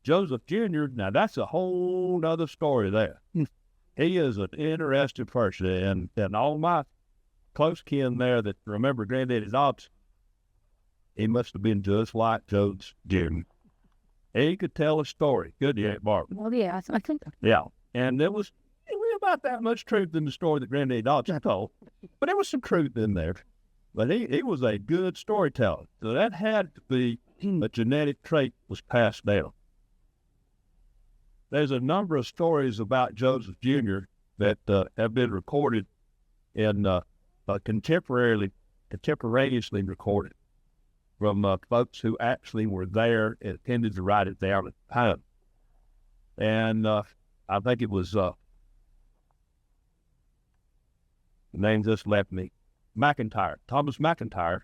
Joseph Jr., now that's a whole nother story there. He is an interesting person, and all my close kin there that remember Granddaddy Dobson, he must have been just like Joseph Jr. He could tell a story. Good, yeah, Barbara. Well, yeah, I think. Yeah, and there was about that much truth in the story that Granddaddy Dobson told, but there was some truth in there. But he was a good storyteller, so that had to be a genetic trait was passed down. There's a number of stories about Joseph Jr. that have been recorded and contemporaneously recorded from folks who actually were there and intended to write it down at the time. And I think it was, the name just left me, Thomas McIntyre,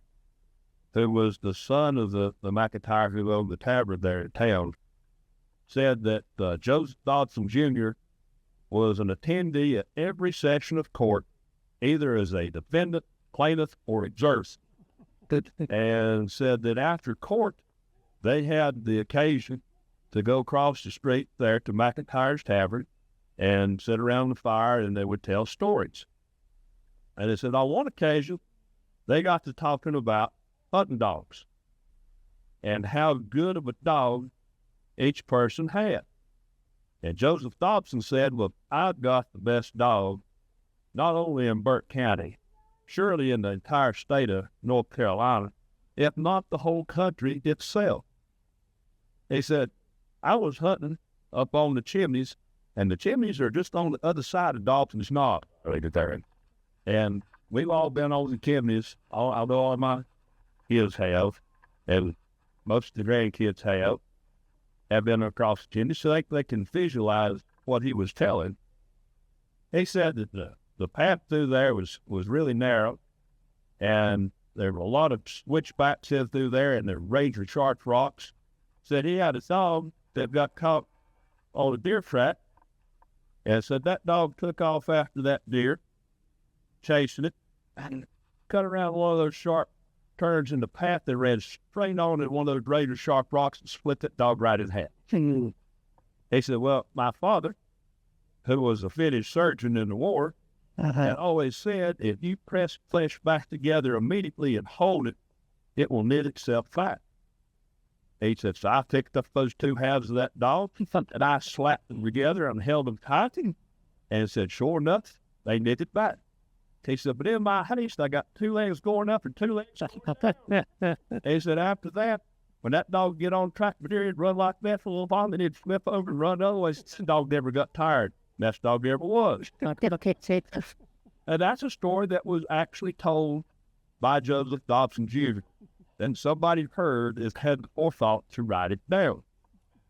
who was the son of the McIntyre who owned the tavern there in town, said that Joseph Dobson Jr. was an attendee at every session of court, either as a defendant, plaintiff, or exercise, and said that after court, they had the occasion to go across the street there to McIntyre's Tavern and sit around the fire, and they would tell stories. And they said on one occasion, they got to talking about hunting dogs and how good of a dog each person had. And Joseph Dobson said, well, I've got the best dog, not only in Burke County, surely in the entire state of North Carolina, if not the whole country itself. He said, I was hunting up on the chimneys, and the chimneys are just on the other side of Dobson's Knob. And we've all been on the chimneys, although all my kids have, and most of the grandkids have been across the chimney, so they can visualize what he was telling. He said that the path through there was really narrow, and there were a lot of switchbacks through there, and there were razor sharp rocks. Said he had a dog that got caught on a deer track, and said that dog took off after that deer, chasing it, and cut around one of those sharp turns in the path that ran straight on at one of those razor sharp rocks and split that dog right in half. He said, well, my father, who was a finished surgeon in the war, had always said, if you press flesh back together immediately and hold it, it will knit itself flat. He said, so I picked up those two halves of that dog, and I slapped them together and held them tight, and said, sure enough, they knitted back. He said, but in my haste, I got two legs going up and two legs down. He said, after that, when that dog get on track, but he'd run like that for a little while, and then he'd flip over and run other ways. The dog never got tired. Best dog ever was. And that's a story that was actually told by Joseph Dobson Jr. And somebody heard had the forethought to write it down.